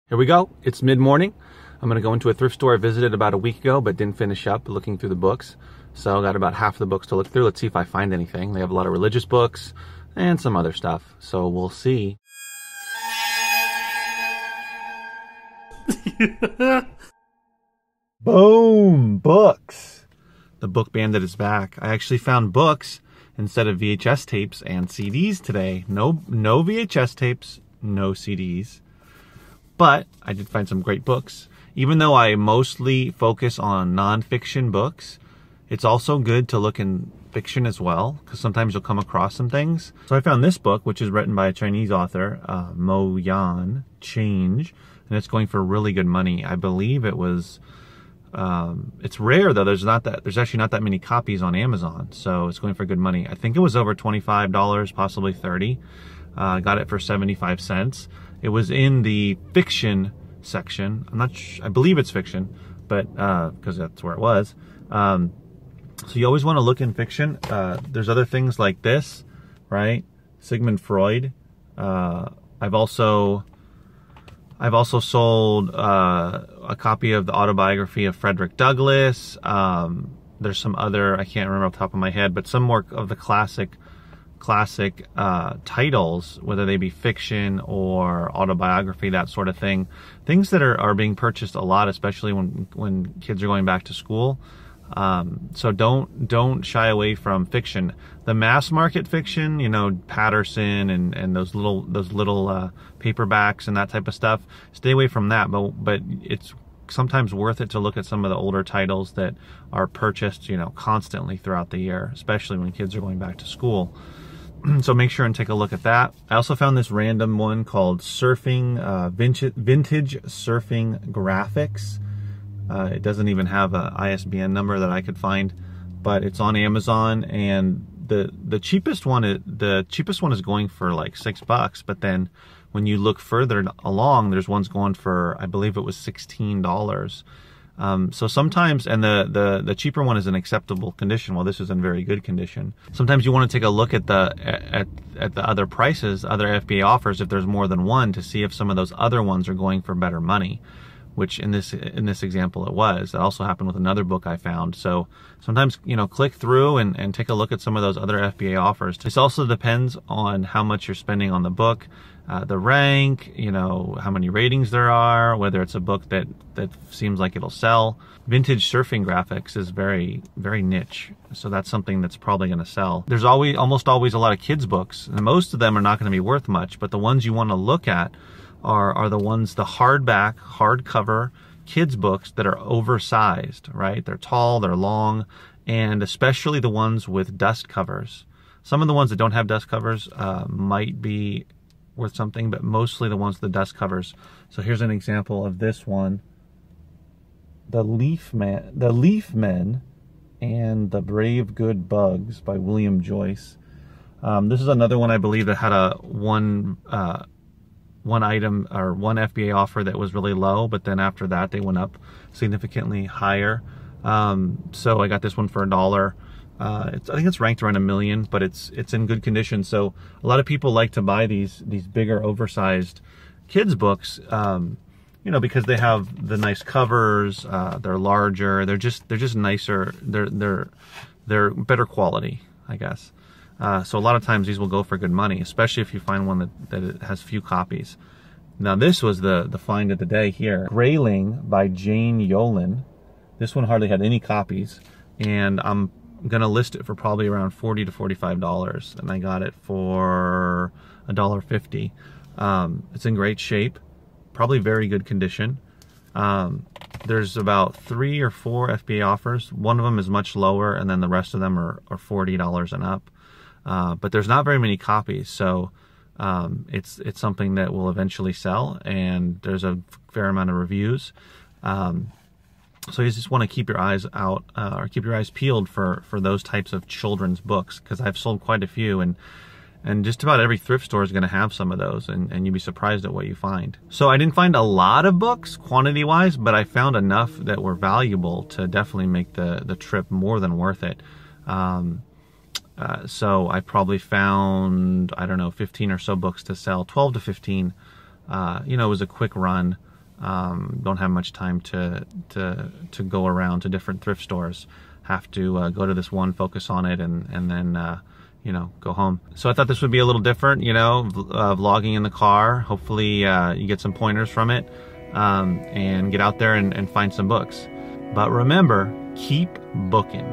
Here we go. It's mid-morning. I'm going to go into a thrift store I visited about a week ago, but didn't finish up looking through the books. So I got about half the books to look through. Let's see if I find anything. They have a lot of religious books and some other stuff. So we'll see. Boom! Books! The book bandit is back. I actually found books instead of VHS tapes and CDs today. No VHS tapes, no CDs. But I did find some great books. Even though I mostly focus on nonfiction books, it's also good to look in fiction as well, because sometimes you'll come across some things. So I found this book, which is written by a Chinese author, Mo Yan, Change, and it's going for really good money. I believe it was, it's rare though, there's actually not that many copies on Amazon, so it's going for good money. I think it was over $25, possibly $30. Got it for 75 cents. It was in the fiction section. I'm not sure, I believe it's fiction, but because that's where it was. So you always want to look in fiction. There's other things like this, right? Sigmund Freud. I've also sold a copy of the autobiography of Frederick Douglass. There's some other, I can't remember off the top of my head, but some more of the classic titles, whether they be fiction or autobiography, that sort of thing. Things that are being purchased a lot, especially when kids are going back to school. So don't shy away from fiction. The mass market fiction, you know, Patterson and those little paperbacks and that type of stuff. Stay away from that. But it's sometimes worth it to look at some of the older titles that are purchased, you know, constantly throughout the year, especially when kids are going back to school. So make sure and take a look at that. I also found this random one called Surfing, Vintage Surfing Graphics. It doesn't even have a ISBN number that I could find, but it's on Amazon, and the cheapest one is going for like $6, but then when you look further along, there's ones going for, I believe it was $16. So sometimes, and the cheaper one is in acceptable condition, while this is in very good condition. Sometimes you want to take a look at the other prices, other FBA offers, if there's more than one, to see if some of those other ones are going for better money, which in this example it was. That also happened with another book I found. So sometimes, you know, click through and take a look at some of those other FBA offers. This also depends on how much you're spending on the book, the rank, you know, how many ratings there are, whether it's a book that seems like it'll sell. Vintage surfing graphics is very, very niche, so that's something that's probably going to sell. There's almost always a lot of kids books, and most of them are not going to be worth much, but the ones you want to look at are the ones, the hardcover kids books that are oversized, right? They're tall, they're long, and especially the ones with dust covers. Some of the ones that don't have dust covers might be worth something, but mostly the ones with the dust covers. So here's an example of this one, The Leaf Men and the Brave Good Bugs by William Joyce. This is another one I believe that had a one item or one FBA offer that was really low, but then after that they went up significantly higher. So I got this one for $1. I think it's ranked around 1 million, but it's in good condition. So a lot of people like to buy these bigger, oversized kids books, you know, because they have the nice covers. They're larger. They're just nicer. They're better quality, I guess. So a lot of times these will go for good money, especially if you find one that it has few copies. Now this was the find of the day here. Grayling by Jane Yolen. This one hardly had any copies, and I'm gonna list it for probably around $40 to $45, and I got it for $1.50. It's in great shape, probably very good condition. There's about 3 or 4 FBA offers. One of them is much lower, and then the rest of them are $40 and up. But there's not very many copies, so it's something that will eventually sell, and there's a fair amount of reviews. So you just want to keep your eyes out, or keep your eyes peeled for those types of children's books, because I've sold quite a few, and just about every thrift store is going to have some of those, and you'd be surprised at what you find. So I didn't find a lot of books quantity-wise, but I found enough that were valuable to definitely make the trip more than worth it. So I probably found, I don't know, 15 or so books to sell, 12 to 15. You know, it was a quick run. don't have much time to go around to different thrift stores. Have to go to this one, focus on it, and then you know, go home. So I thought this would be a little different, you know, vlogging in the car. Hopefully you get some pointers from it, and get out there and find some books. But remember, keep booking.